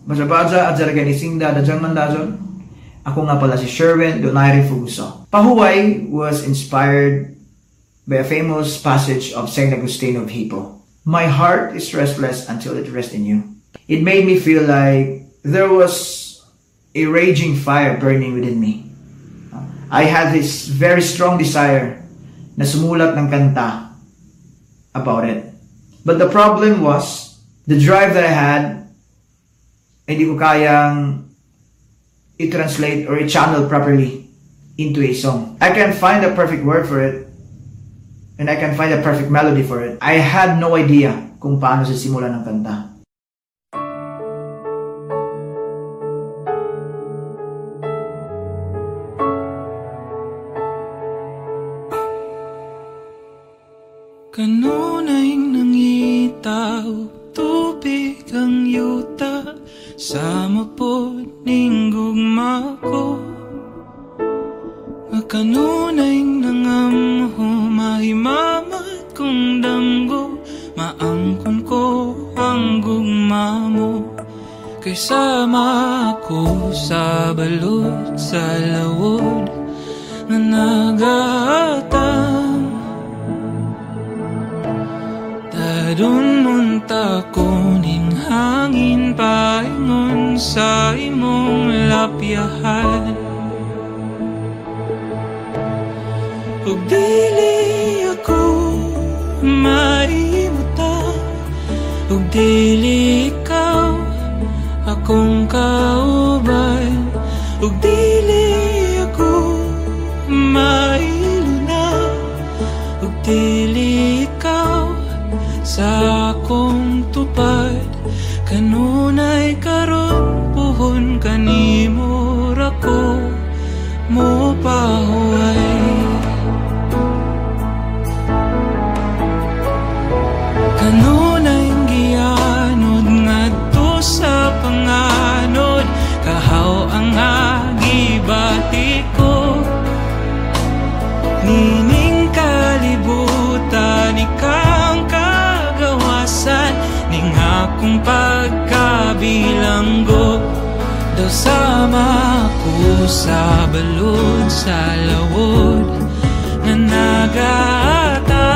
Baja-baja at Zaraganisingda da Mandajon. Ako nga pala si Sherwin Donaire Fuguso. Pahuway was inspired by a famous passage of Saint Augustine of Hippo. My heart is restless until it rests in you. It made me feel like there was a raging fire burning within me. I had this very strong desire na sumulat ng kanta about it. But the problem was, the drive that I had, hindi ko kayang i-translate or i-channel properly into a song. I can find a perfect word for it, and I can find a perfect melody for it. I had no idea kung paano sisimula ng kanta. Kanunay nangitaw, tubig ang yuta, sama po ning gugma ko. Kanunay nangamho, mahimamat kong damgo, maangkon ko ang gugma mo. Kay sama ko sa balod, sa lawod na nagatang. Dadun munta ko ning hangin paingon sa imong lapyahan. Ug dili ako maimutan, ug dili ikaw akong kauban, ug dili ako mailunan, ug dili ikaw sa akong tupad. Kanunay karon puhon kanimo rako mo pahuway. Kanunay gianod ngadto sa panganod, kahaw ang agibati ko. Nining kalibutan ikang kagawasan, ning akong pagkabilanggo. Daw sama ko sa balod, sa lawod na nagata.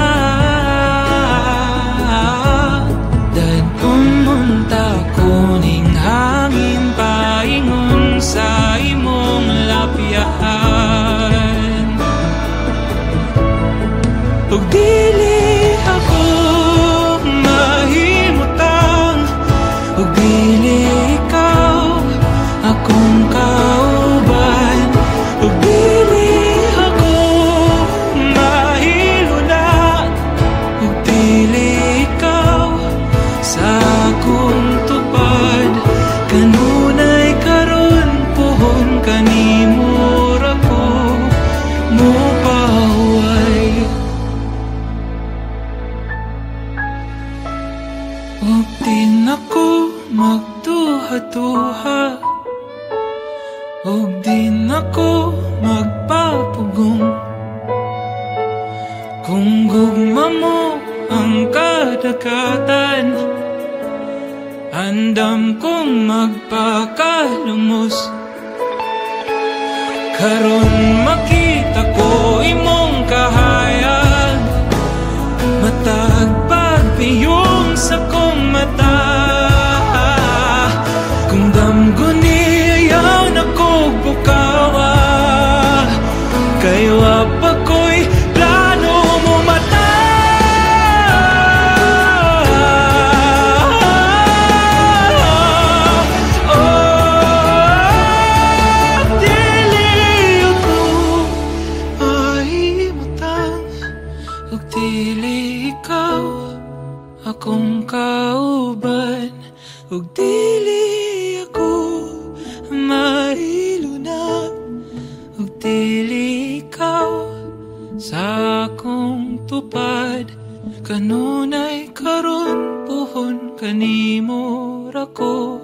Dan pumunta ko ning hangin paingon sa imong lapyahan. Ug dili ako mahimutang, ug dili ikaw akong kauban, ug dili ako mahiluna, ug dili ikaw sa akong tupad. Kanunay karon puhon kanimo rako mo pahuway. Ug din ako magduha-duha, ug din ako magpapugong. Kung gugma mo ang kadagatan, andam kong magpakalumos. Karon makita ko imong kahayag, matag pagpiyong sa kong mata. Kung damgo niyaw na ko bukawa, kayo apa ko'y plano mo mata. Oh, dili ako mahimutang, ug dili ikaw akong kauban, ug dili ako mailuna, ug dili ikaw sa akong tupad. Kanunay karon puhon kanimo rako,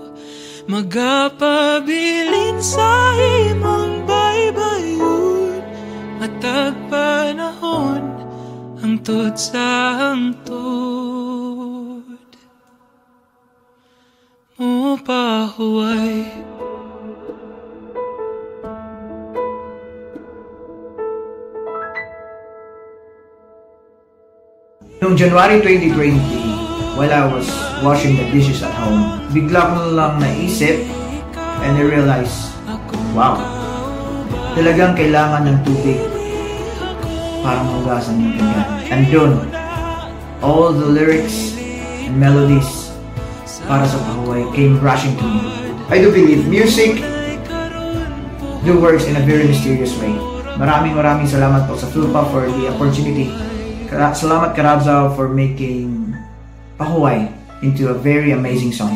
magapabilin sa imong baybayon. Matag panahon hangtod sa hangtod mo pa pahuway. Noong January 2020, while I was washing the dishes at home, bigla ko lang naisip and I realized, wow, talagang kailangan ng tubig para mahugasan yung pinggan. And doon, all the lyrics and melodies para sa pahuway came rushing to me. I do believe music do works in a very mysterious way. Maraming salamat po sa Philpa for the opportunity. Salamat Karadzaw for making pahuway into a very amazing song.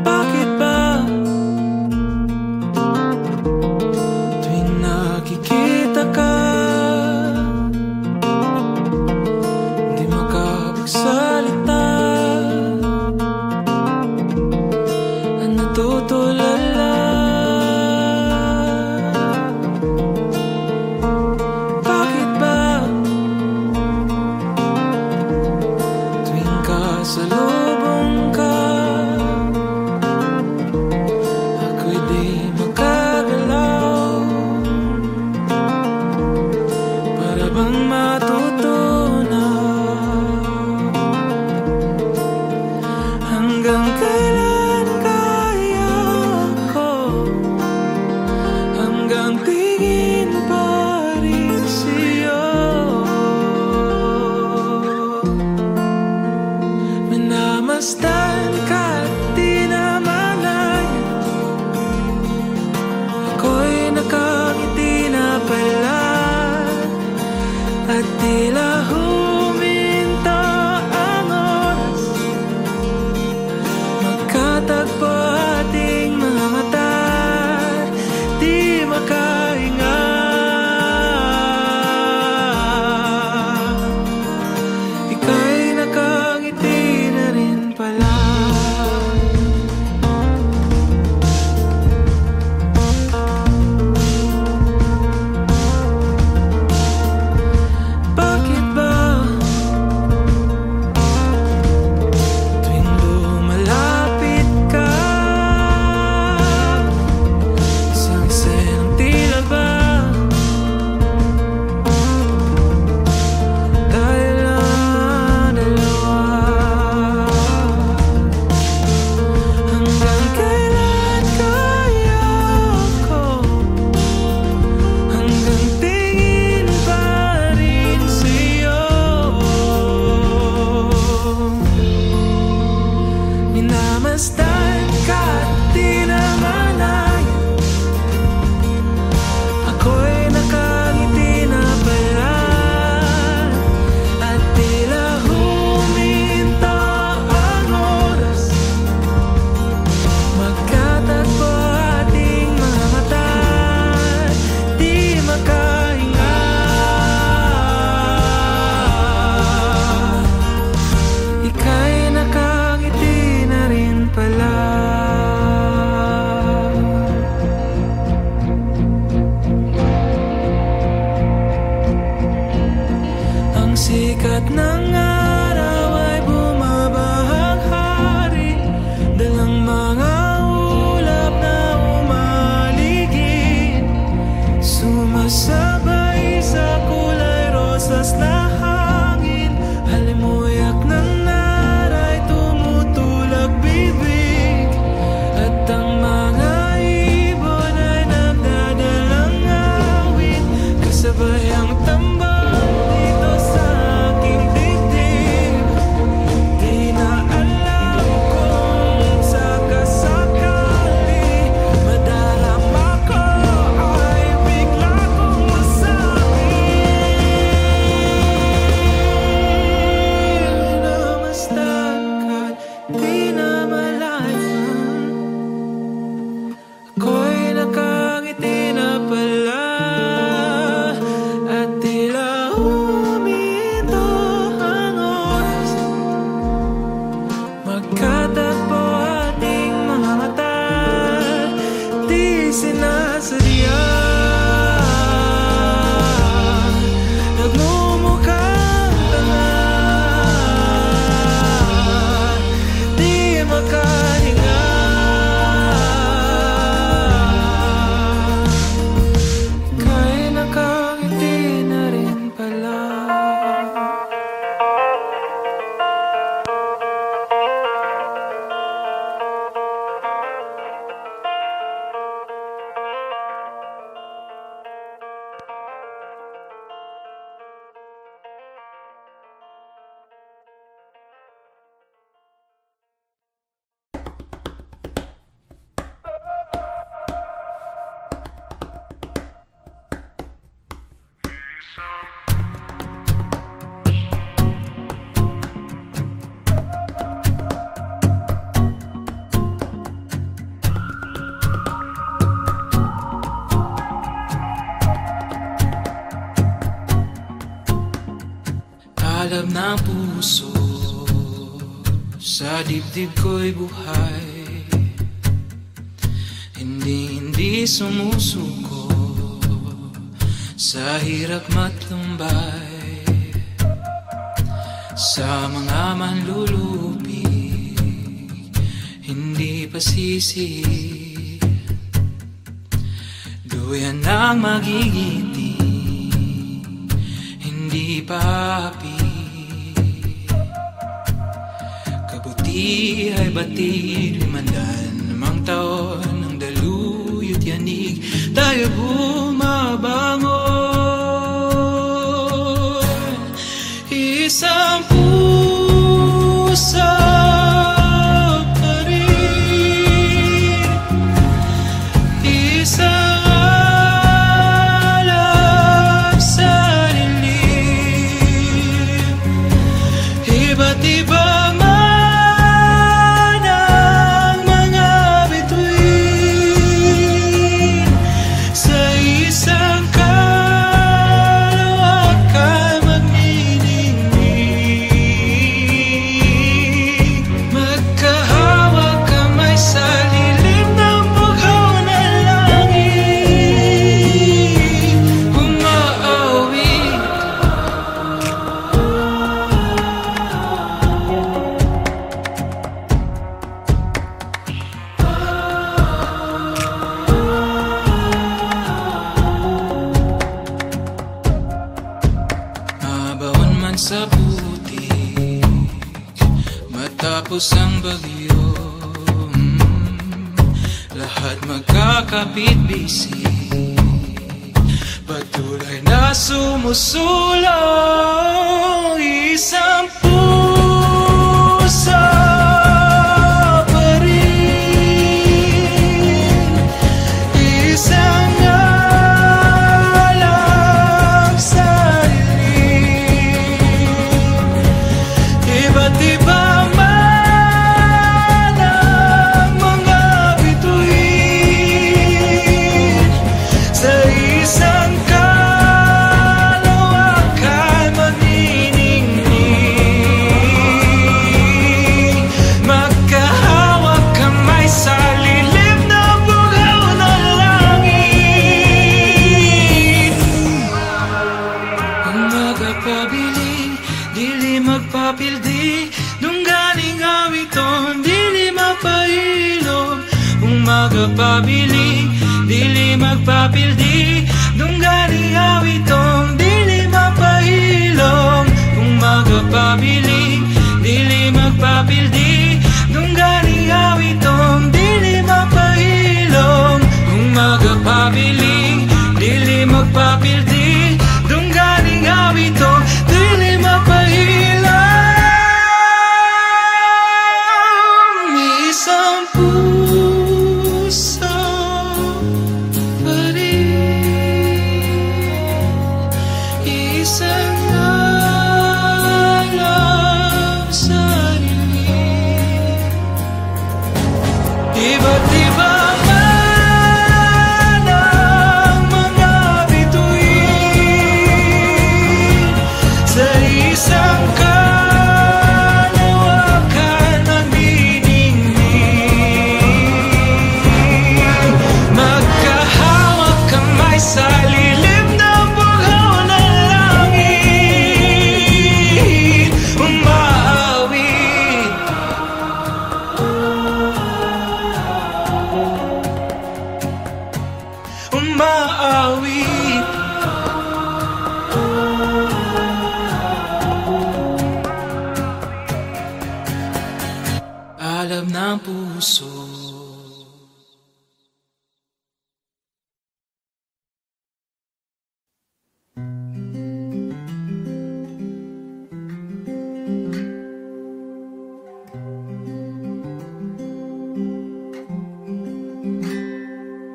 Bakit ba tuwing nakikita ka di makapagsalita at natutulala? Bakit ba tuwing kasalubong ka ako'y di makagalaw? Para bang matutunaw? Hanggang kailan kaya ko? Hanggang tingin pa rin sa'yo? Minamasdan ka at di namalayan, ako'y nakangiti na pala at tila huminto ang oras. Magkatagpo ating mga mata, di makahinga. Ika'y nakangiti na rin pala. Bakit ba tuwing lumalapit ka, isang senang tila ba dahil ang dalawa? Hanggang kailan kaya ko? Hanggang tingin pa rin sa'yo? Minamasdan ka at di namalayan, ako'y nakangiti na pala at tila huminto ang oras. Magkatagpo ating mga mata, di makahinga. Ika'y nakangiti na rin pala. Ang sikat ng araw ay bumabahang hari, dalang mga ulap na umaligid, sumasabay sa kulay rosas na hangin. Halimuyak ng naray tumutulak bibig, at ang mga ibon ay nagdadalang awit, kasabay ang tambak dito sa aking dibdib. Di na alam kung sakasakali madarama ko ay bigla kong masabi. Namasdan ka at di namalayan, ako'y nakangiti na pala at tila huminto ang oras. Magkatagpo ating mga mata, sinasadya. Nagmumukhang tanga, di makahinga. Kaya nakangiti na rin pala. Alam ng puso, sa dibdib ko'y buhay. Hindi sumusuko sa hirap matlumbay. Sa mga manlulupi, hindi pasisi. Duyan ang magigiti, hindi papi. Kabuti ay batid, limandan namang taon, ng daluyot yanig, tayo bumabangon. Isang puso pa rin, isang alam sa dilim. Iba't iba sa putik, matapos ang bagyo, lahat magkakapit-bisig, patuloy na sumusulong. Isang puso pa rin, isang magpapildi, dungganing awiton, dili mapailom. Umaga pabiling, dili magpapildi, dungganing awiton, dili mapailom. Umaga pabiling, dili magpapildi, dungganing awiton, dili mapailom. Umaga pabiling, dili magpapildi, dungganing awiton, dili mapailom. Isang puso pa rin, isang alam sa dilim. ng puso.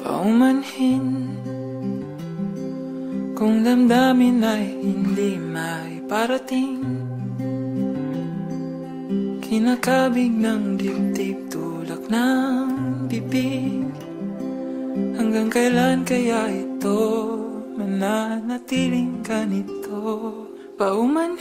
Paumanhin kung damdamin ay hindi may parating, kinakabig ng dibdib tulak ng bibig. Hanggang kailan kaya ito mananatiling ganito? Paumanhin,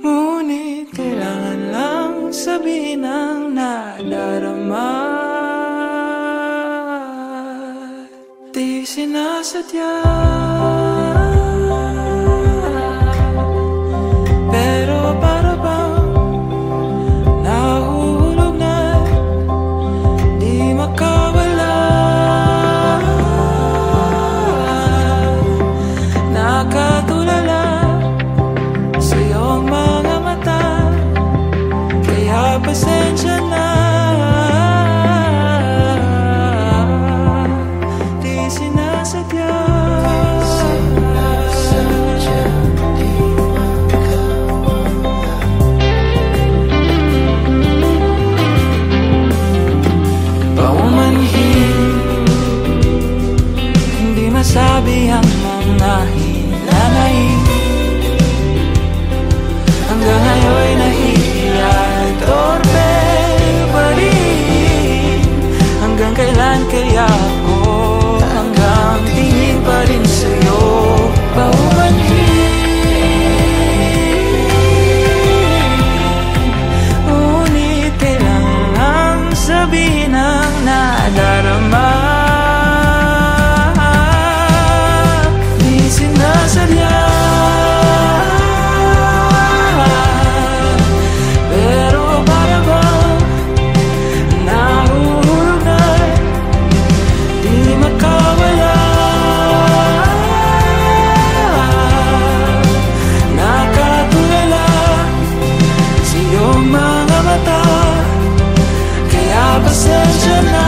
ngunit kailangan lang sabihin ang nadarama. Di sinasadya, pero para bang nahuhulog na, di makawala. Nakatulala sa iyong mga mata, kaya pasensya na. Di sinasadya, masabi ang mga hinanain. Hanggang ngayon nahihiya at torpe pa rin. Hanggang kailan kaya ako hanggang tingin pa rin sa'yo? Paumanhin, ngunit kailangan sabihin ang nadarama. Pero para bang nahuhulog na, di makawala. Nakatulala sa iyong mga mata, kaya pasensya na.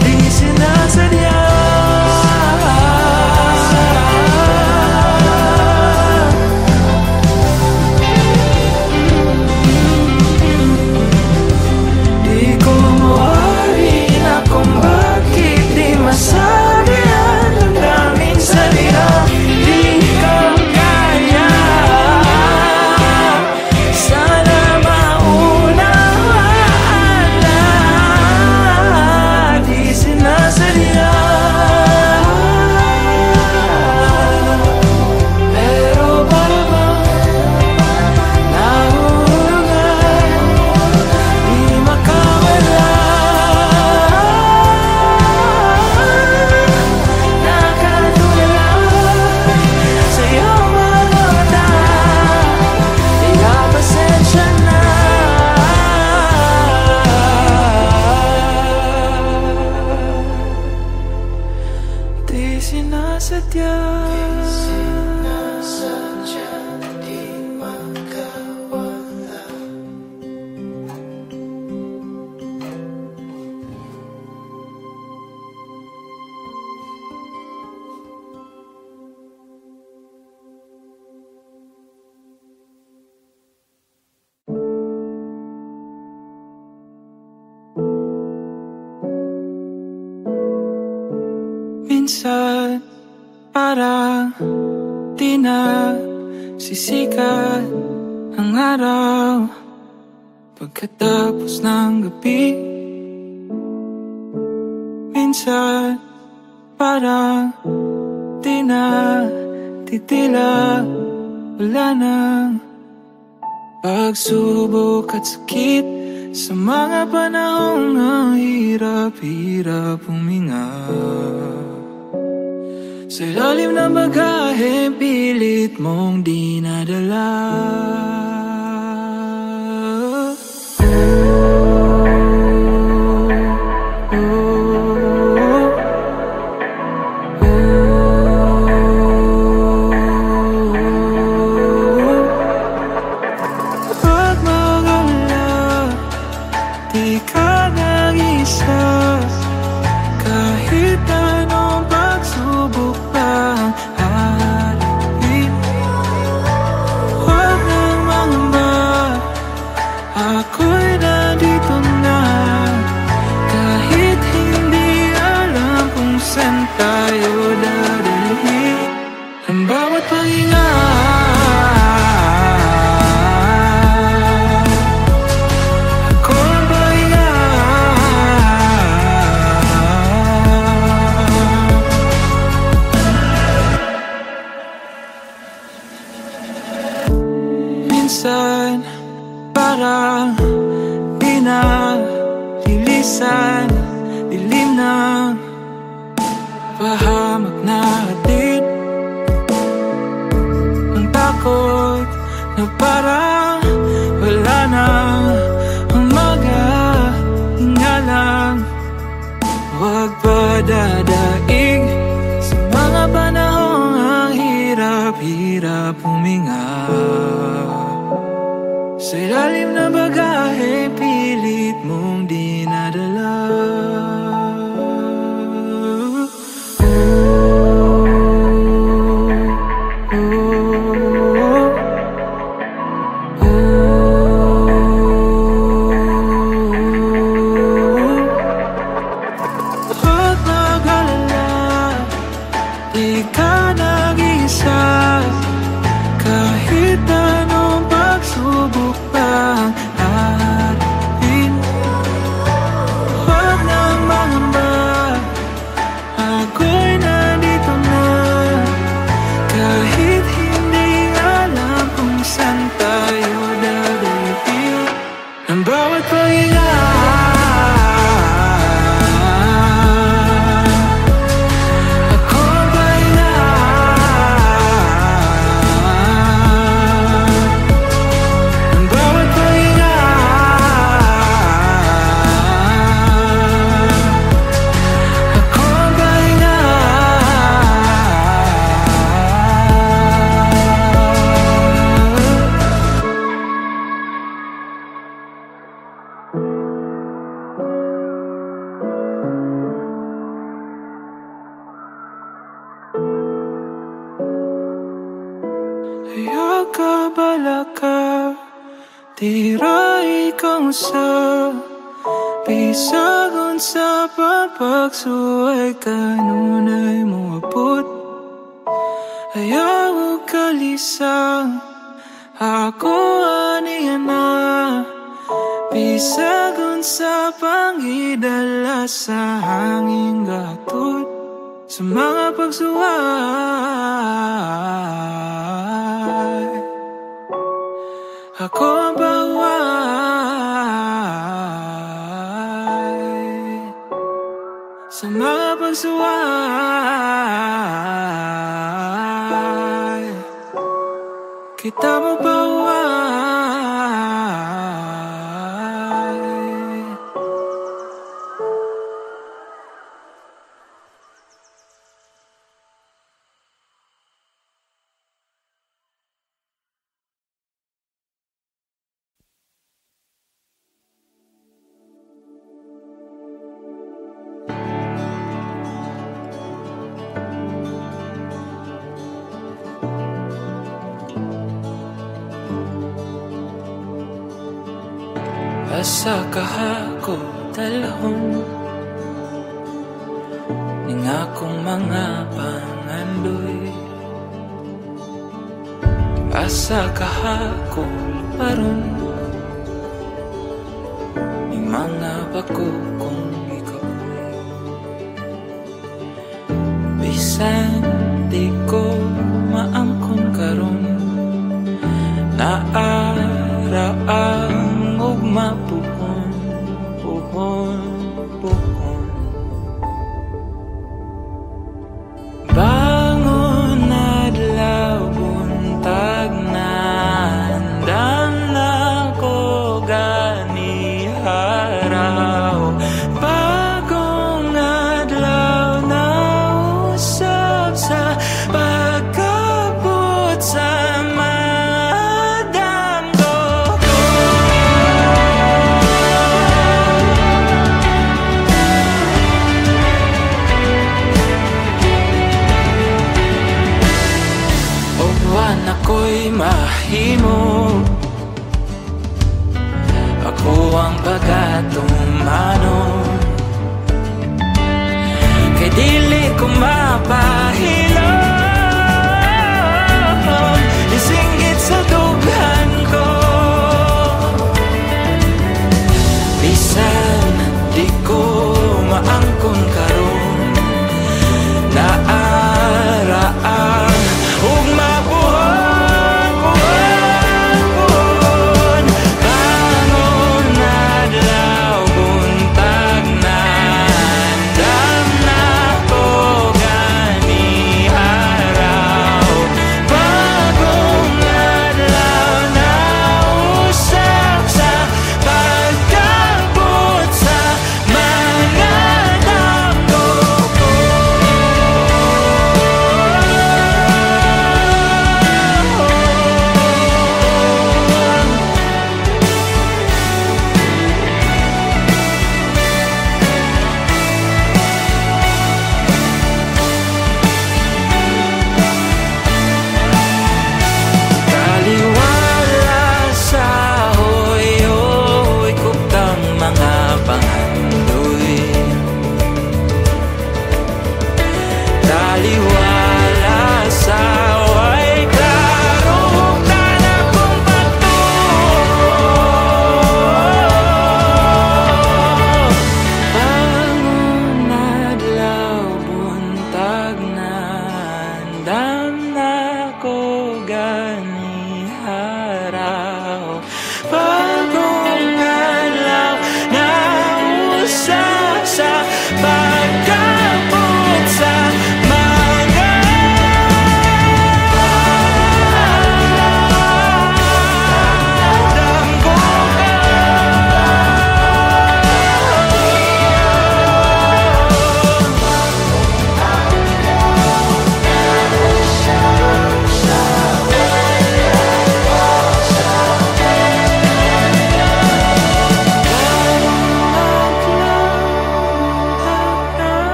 Di sinasadya, masabi ang daming salita, di ka kaya. Sana maunawaan na di sinasadya. Pero para bang nahulog na, di makawala. Sinasadya, di makawala. Minsan parang di na sisikat ang araw pagkatapos ng gabi. Minsan parang di na titila, wala nang pagsubok at sakit sa mga panahong ang hirap-hirap huminga. Sa ilalim ng bagahe, pilit mong dinadala. parang pinalilisan, dilim na pahamak na hatid. Ang takot na parang wala na umaga. Nga lang, huwag padadaig sa mga panahong ang hirap-hirap huminga. Sa ilalim na bagahe, pilit mong dinadala. Huwag mag-alala, di ka nag-iisa. Kahit anong pagsubok pa ang atin, huwag nang mangamba, ako'y nandito na. Kahit hindi alam kung saan tayo dadating, ang bawat pahinga balaka, tiray kang sa pisagon sa papagsuay kanunay mo apot. Ayaw kalisang ako aniyan na pisagon sa pangidala sa hanging gatod sa mga pagsuway. Ako ang bahuay sa mga pagsuway. Kita mo bahuay. Asa kahako dalhon ning akong mga pangandoy. Asa kahako paron ning mga bako kong ikaw. Bisan di ko maangkon karon naaraang ugma puhon, puhon, puhon. Bangon adlaw buntag na andam na ko gani haraw. Bagong adlaw na usap sa pagkabot sa ako'y mahimo. Ako ang pagatumano, kay dili ko mapahilom. Isinggit sa dughan ko, bisan di ko maangkon karon naaraan ugma puhon.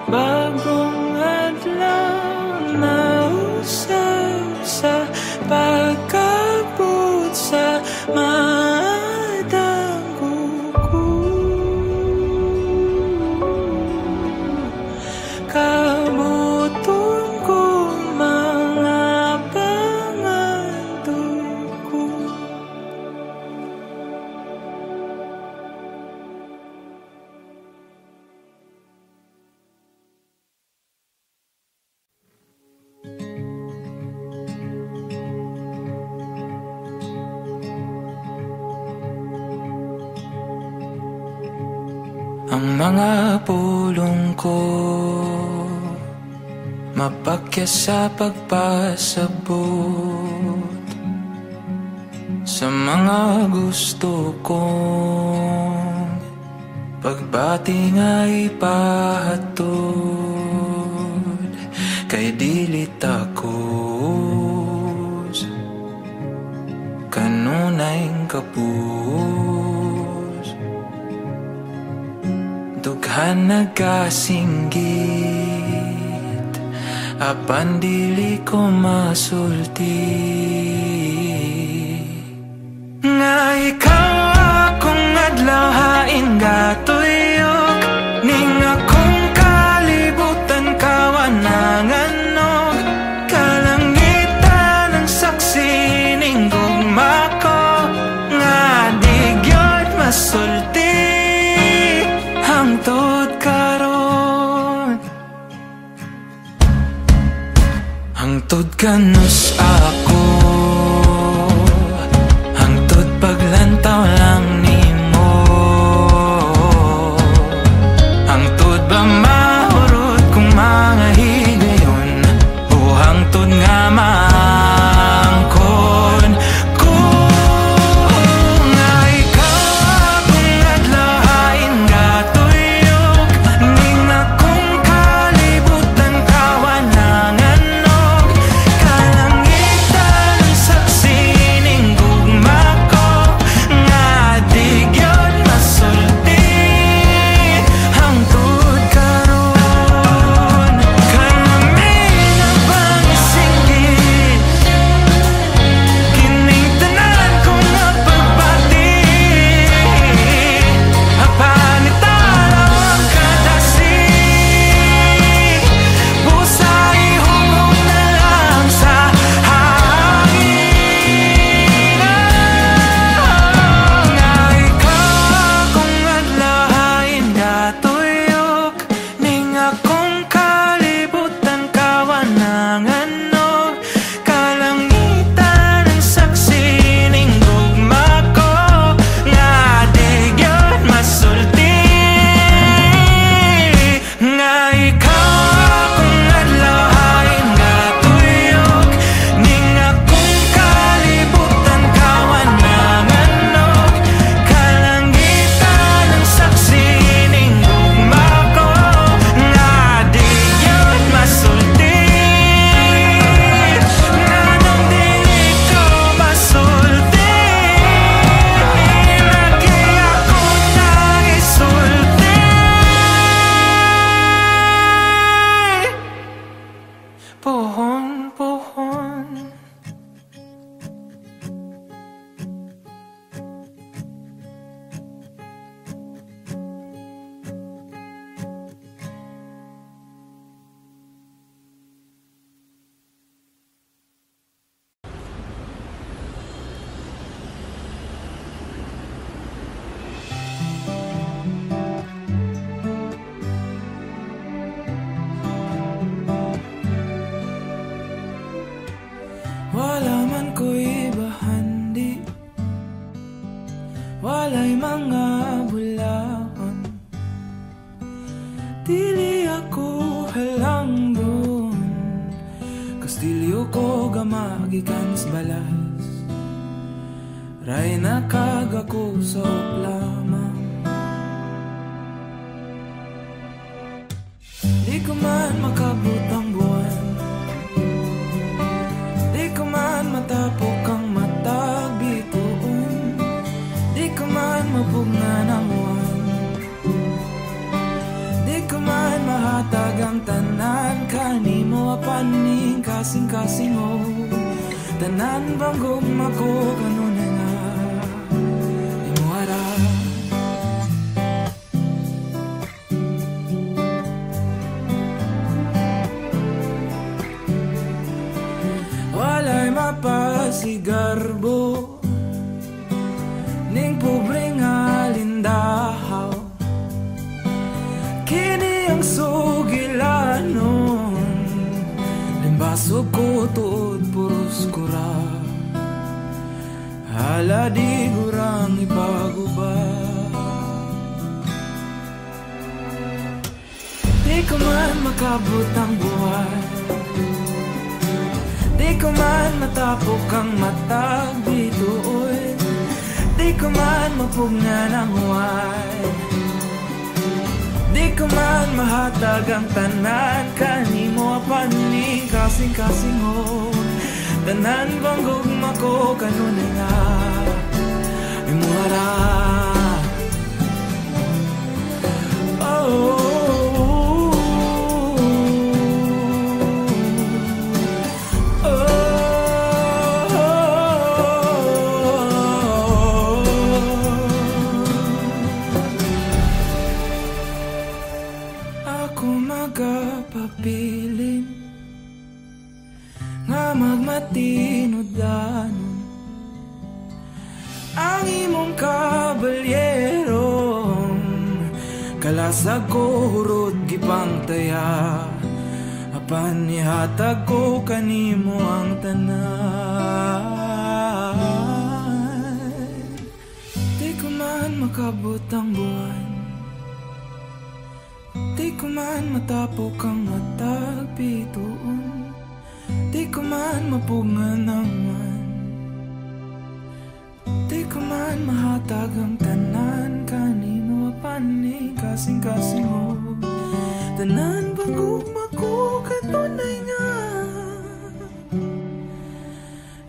bagong adlaw na usab sa pagkabot sa madangguko. Kabuton ko mga pangandoy ko. Ang mga pulong ko mapakya sa pagpasabot sa mga gusto kong pagbati nga ipahatod kay dili takos kanunayng kapos dughan nagasinggit apan dili ko masulti nga ikaw akong adlahain gatuyok ning akong kalibutan kawananganog kalangitan ang saksi ning gugma ko nga digyod masulti hangtod karon hangtod kanus ako hangtod paglantaw lang nimo hangtod ba mahurot kung mga higayon o hangtod nga maangkon ko nga ikaw akong adlahain gatuyok ning akong kalibutan kawananganog kalangitan ang saksi ning gugma ko nga digyod masulti hangtod karon kanami na pangisinggit kining tanan ko nga pagbati apanitanaw ang kadasi busa ihungong na lang sa hangin nga ikaw akong adlahain gatuyok ning akong kalibutan kawananganog kalangitan ang saksi ning gugma ko nga digyod masulti nga ikaw akong adlahain gatuyok ning akong kalibutan kawananganog kalangitan ang saksi ning gugma ko nga digyod masulti nga nang dili ko masulti lagi ako naisulti pohon pohon wala man ko'y bahandi walay mga bulaon dili ako halang doon kastilyo ko gamagikan sa balas ray nakagakusok lamang di ko man makabot ang buwan di ko man matapok ang matag bituon di ko man mapugna ng uwan di ko man mahatag mahatag ang tanan kanimo apaning kasing-kasing mo tanan bang gugma ko kanunay nga imuhara. Walay mapasigarbo ning pobre nga lindahaw kini ang sugilanon limbaso ko tuod puros kura hala di gurang ipaguba. Di ko man makabot ang buhay, di ko man matapok ang matag bituon, di ko man mapugnan ang huway, di ko man mahatag ang tanan kanimo apaning kasing-kasing mo tanan bang gugma ko kanunay nga imuhara. Oh, magapabilin nga magmatinodanon ang imong kabalyerong kalasag ko hurot gipang taya apan nihatag ko kanimo ang tanan. Di ko man makabot ang buwan, di ko man matapok ang matag bituon, di ko man mapungan ang man, di ko man mahatag ang tanan kanimo apaning kasing-kasing mo tanan bang gugma ko kanunay nga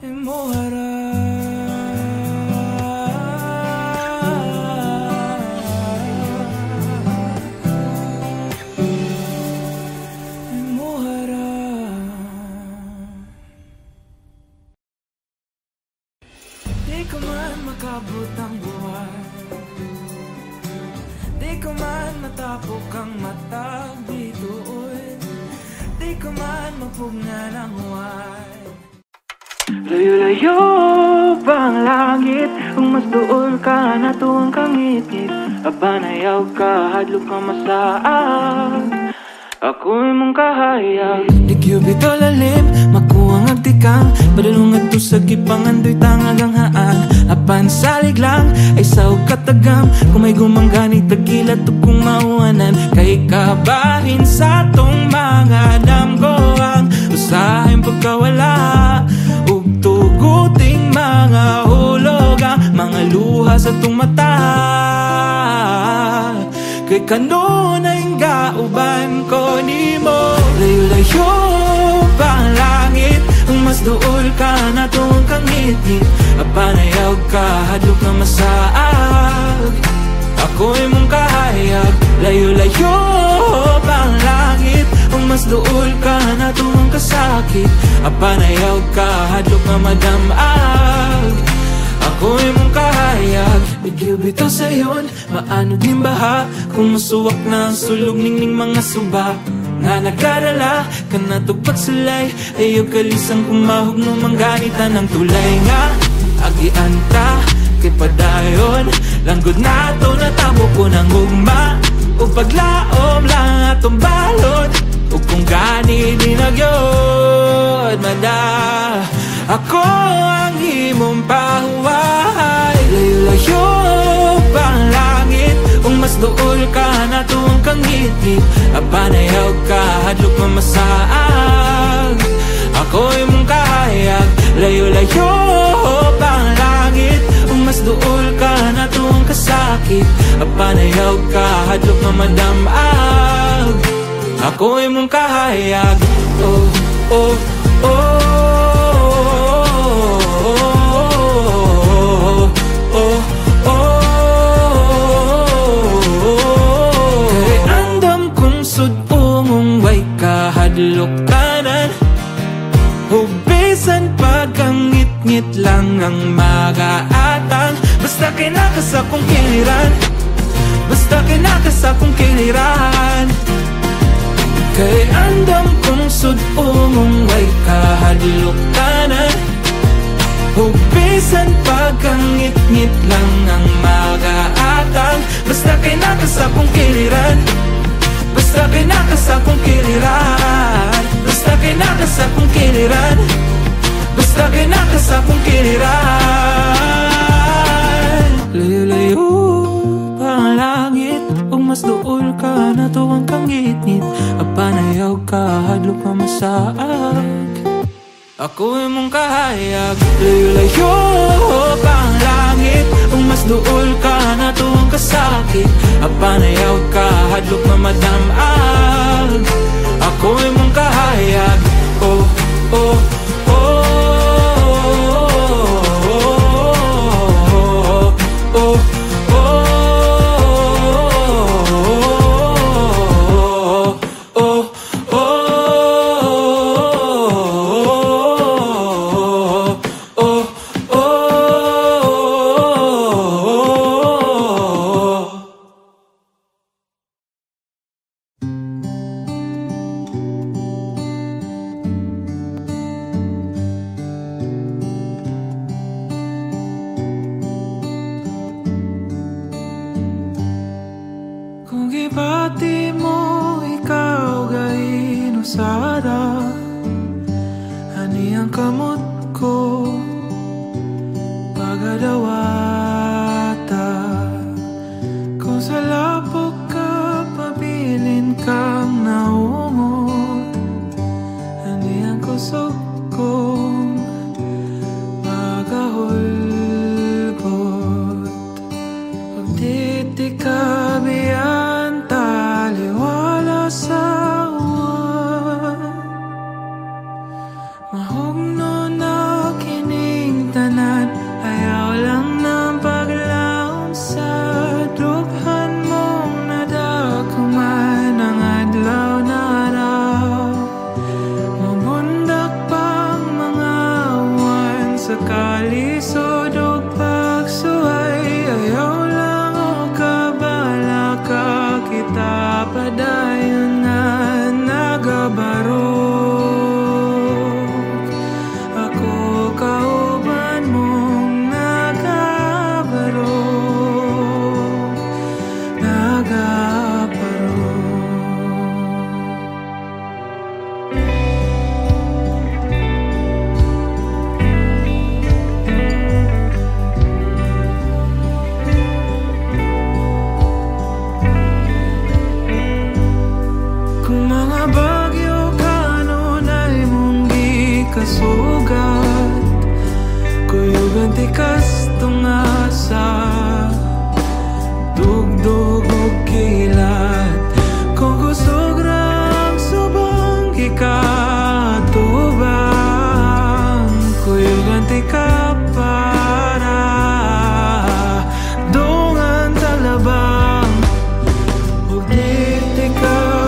imuhara. Di ko man makabot ang buhay, di ko man matapok ang matag bituon, di ko man mapugnan ang huway. Layo-layo pa ang langit, kung mas dool ka na tuwang kangit-ngit, abanayaw ka, hadlok ka masaag, ako'y mong kahayag. Di kyubito lalim, makuwang agtikang, padalungan to sa kipangandoy tangagang haan, apan salig lang, ay saog katagam, kung may gumanggani tagilat to kung mauanan, kay kabahin sa tong mga damgoang, usahin pagkawala, ug tuguting mga hulogang, mga luha sa tong mata, kay kanunay nga uban ko nimo. Layo-layo pa ang langit, kung mas dool ka na tuwang kangit-ngit, apanayaw ka, hadlok na masaag, ako'y mong kahayag. Layo-layo pa ang langit, kung mas dool ka na tuwang kasakit, apanayaw ka, hadlok na madamag, ako'y mong kahayag. Bigyo bitaw sayon, maano din baha, kung masuwak na ang sulog ningning mga suba, nga nagdadala ka na tugpagsulay, ayaw kalisang kumahog no mangganita ng tulay nga agian ta kay padayon, langgod na to natabo ko ng ugma, o paglaom lang atong balod, o kung gani dinagyod mada, ako ang imong pahuway. Layo-layo pa ang langit, kung mas dool ka na tuwang kangit-ngit, apanayaw ka, hadlok mamasaag, ako'y mong kahayag. Layo-layo pa ang langit, kung mas dool ka na tuwang kasakit, apanayaw ka, hadlok mamadamag, ako'y mong kahayag. Oh, oh, oh, hadlok tanan. Hubisan pagkangit-ngit lang ang magaatang. Basta kinakas akong kiliran, basta kinakas akong kiliran. Kay andam kong sudumong way kahadlok tanan. Hubisan pagkangit-ngit lang ang magaatang. Basta kinakas akong kiliran, basta kinakas akong kiliran. Basta kinakas akong kiliran, basta kinakas akong kiliran. Layo-layo pa ang langit, ug mas duol ka na tuwang kangit-ngit. Apanayaw ka, hadlok ka masaag, ako imong kahayag. Layo-layo pa ang langit, ug mas duol ka na tuwang kasakit. Apanayaw ka, hadlok na madamag, ako imong kahayag. Oh, oh, oh, oh, Pati mo ikaw gay inusara, ani ang kamot ko pagadawata. Kung sa lapok ka pabilin kang naungot, ani ang kusog kong magahulgot. Pagtitikabiyan sa uwan, mahugno na kining tanan. Ayaw lang ng paglaom sa dughan mong nadakuman. Ang adlaw na raw mabundak pang mga uwan sa kalisod o pagsuway. Ayaw lang o kabala ka kita padayon nagabarog. Ako kauban mong nagabarog, nagabarog. Kung mga bagyo kanunay mong di kasugat, kuyugan tikas tungasa, dugdug o kilat. Kung kusog rang subang ikatubang, kuyugan tika para dungan talabang. Ug di tika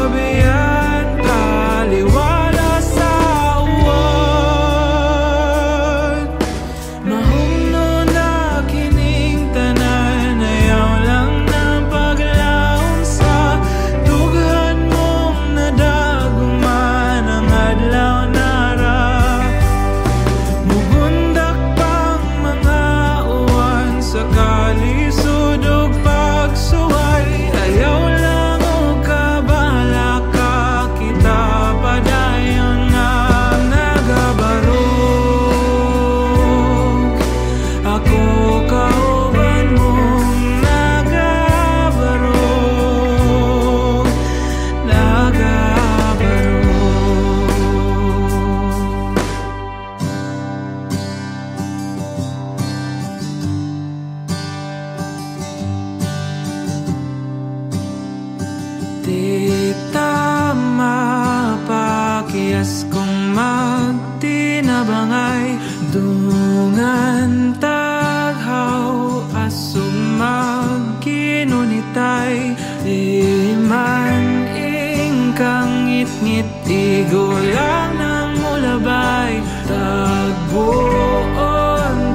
Di tama pakiyas kong magtinabangay, dungan taghaw asumag kinunitay. Di man ingkang ngit-ngit igulang ng mulabay tagbuon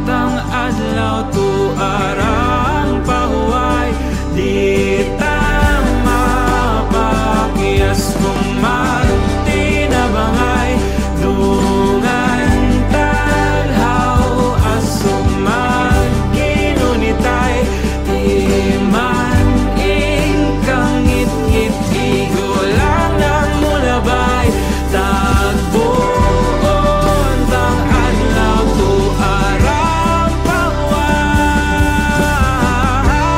tang adlaw tuarang pahuway di ta mapakias kung magtinabangay dungan talhaw asong magkinunitay di man ingkang ngit-ngit igulang ng mulabay tagbuon tang adlaw tuarang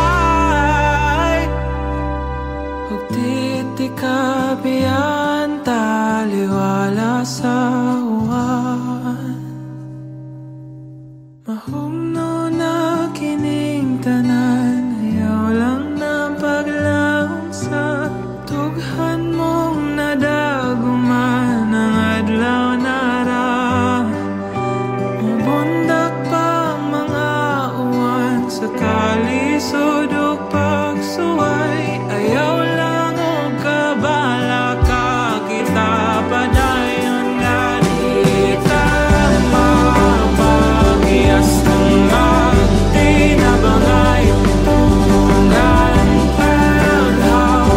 pahuway ug titikabian taliwala sa uwan mahumno na kining tanan ayaw lang na paglaong sa tughan mong nadaguman ang adlaw nara mabundak pa mga uwan sa kalisod ug pagsuway ayaw lang og kabala ka kita padayon nga di ta mapakias kung magtinabangay tungan taghaw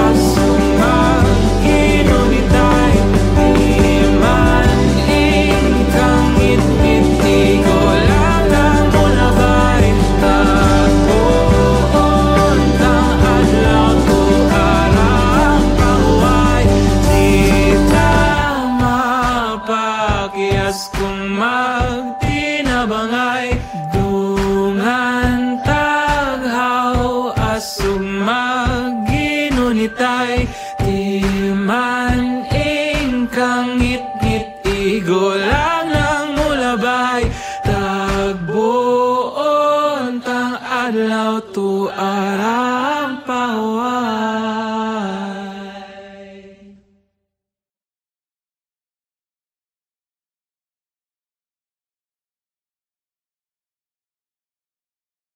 asong magkinunitay di man ingkang ngit-ngit igulang ng mulabay tagbuon tang adlaw tuarang pahuway di ta mapakias kung magtinabangay dungan taghaw asong magginunitay di man ingkang ngit-ngit igulang ng mulabay tagbuon tang adlaw tuarang pahuway